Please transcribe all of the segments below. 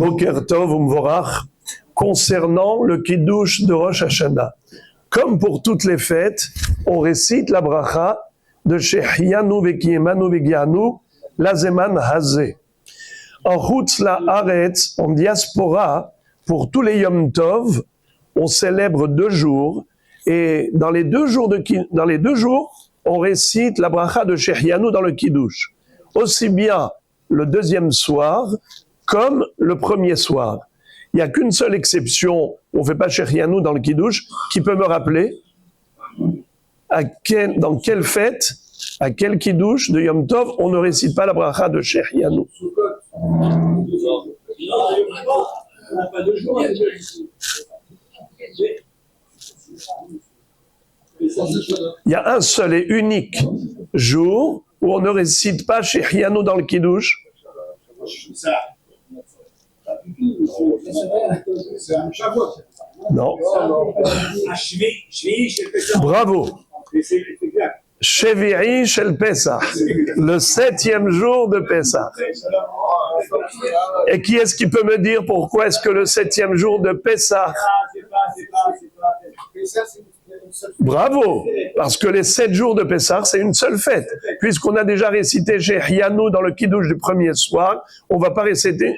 Boker Tov Umvorach, concernant le Kiddush de Rosh Hashanah. Comme pour toutes les fêtes, on récite la bracha de Shehianu Vekiemanu Vegianu Lazeman Hazé. En Chutz La'aretz, en diaspora, pour tous les Yom Tov, on célèbre 2 jours, et dans les 2 jours, on récite la bracha de Shehianu dans le Kiddush. Aussi bien le 2e soir, comme le 1er soir. Il n'y a qu'une seule exception, on ne fait pas Shehianu dans le Kiddush, qui peut me rappeler dans quelle fête, à quel Kiddush de Yom Tov, on ne récite pas la bracha de Shehianu. Il y a un seul et unique jour où on ne récite pas Shehianu dans le Kiddush. Non. Bravo. Shevi'i Shel Pesach, le 7e jour de Pesach. Et qui est-ce qui peut me dire pourquoi est-ce que le 7e jour de Pesach? Bravo, parce que les 7 jours de Pessah, c'est une seule fête. Puisqu'on a déjà récité Shehianu dans le Kiddush du 1er soir, on ne va pas réciter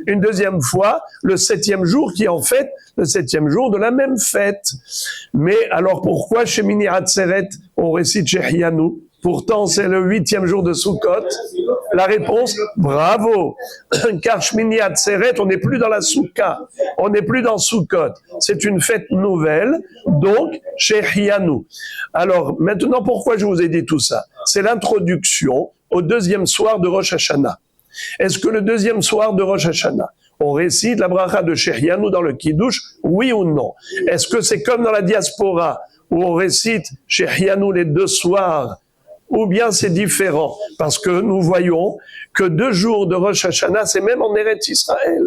une 2e fois le 7e jour, qui est en fait le 7e jour de la même fête. Mais alors pourquoi chez Mini Hatzeret, on récite Shehianu? Pourtant, c'est le 8e jour de Sukkot. La réponse, bravo. Car Shmini Atzeret, on n'est plus dans la Soukha. On n'est plus dans Sukkot. C'est une fête nouvelle, donc Shehianu. Alors, maintenant, pourquoi je vous ai dit tout ça? C'est l'introduction au 2e soir de Rosh Hashanah. Est-ce que le 2e soir de Rosh Hashanah, on récite la bracha de Shehianu dans le Kiddush? Oui ou non? Est-ce que c'est comme dans la diaspora, où on récite Shehianu les 2 soirs, ou bien c'est différent, parce que nous voyons que 2 jours de Rosh Hashanah, c'est même en Eretz Israël.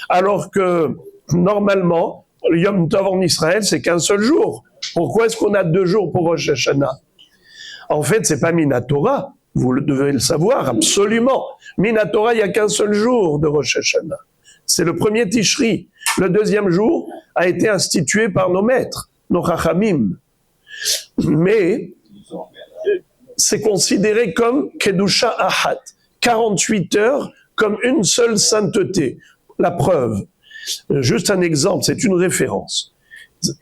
Alors que, normalement, le Yom Tov en Israël, c'est qu'un seul jour. Pourquoi est-ce qu'on a 2 jours pour Rosh Hashanah? En fait, c'est pas Minatora, vous devez le savoir, absolument. Minatora, il n'y a qu'un seul jour de Rosh Hashanah. C'est le 1er Tishri. Le 2e jour a été institué par nos maîtres, nos Chachamim. Mais c'est considéré comme Kedusha Ahat, 48 heures comme une seule sainteté. La preuve, juste un exemple, c'est une référence.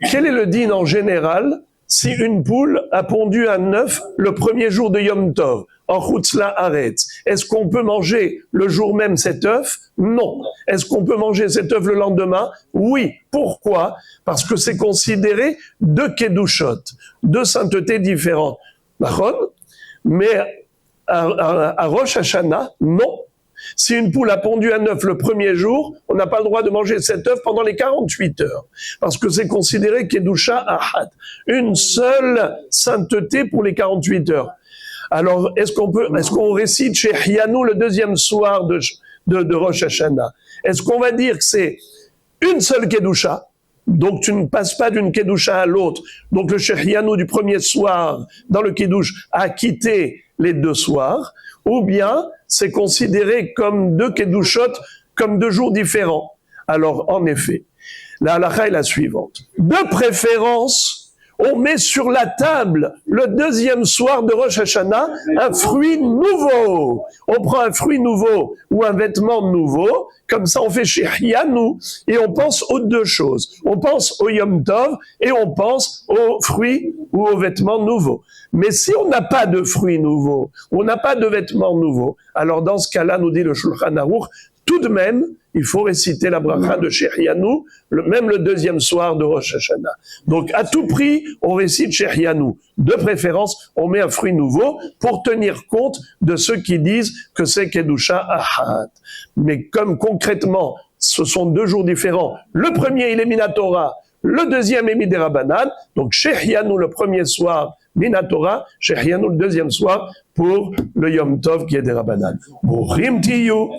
Quel est le din en général si une poule a pondu un œuf le 1er jour de Yom Tov, en Chutz La'aretz? Est-ce qu'on peut manger le jour même cet œuf? Non. Est-ce qu'on peut manger cet œuf le lendemain? Oui. Pourquoi? Parce que c'est considéré 2 Kedushot, 2 saintetés différentes. D'accord? Mais à Rosh Hashanah, non. Si une poule a pondu un œuf le 1er jour, on n'a pas le droit de manger cet œuf pendant les 48 heures. Parce que c'est considéré Kedusha Ahad. Une seule sainteté pour les 48 heures. Alors, est-ce qu'on récite Shehianu le 2e soir de Rosh Hashanah? Est-ce qu'on va dire que c'est une seule Kedusha? Donc tu ne passes pas d'une Kedusha à l'autre. Donc le Shehianu du 1er soir dans le Kiddush a quitté les 2 soirs, ou bien c'est considéré comme 2 Kedushot, comme 2 jours différents. Alors en effet, la halakha est la suivante. De préférence, on met sur la table le 2e soir de Rosh Hashanah un fruit nouveau. On prend un fruit nouveau ou un vêtement nouveau, comme ça on fait Shehianu et on pense aux 2 choses. On pense au Yom Tov et on pense aux fruits ou aux vêtements nouveaux. Mais si on n'a pas de fruits nouveaux, on n'a pas de vêtements nouveaux, alors dans ce cas-là, nous dit le Shulchan Aruch, tout de même, il faut réciter la bracha de Shehianu, même le 2e soir de Rosh Hashanah. Donc, à tout prix, on récite Shehianu. De préférence, on met un fruit nouveau pour tenir compte de ceux qui disent que c'est Kedusha Ahad. Mais comme concrètement, ce sont 2 jours différents. Le 1er, il est Minatora. Le 2e est Midirabanan. Donc, Shehianu le 1er soir, Minatora. Shehianu le 2e soir pour le Yom Tov qui est Derabanan. Borim Tiyu.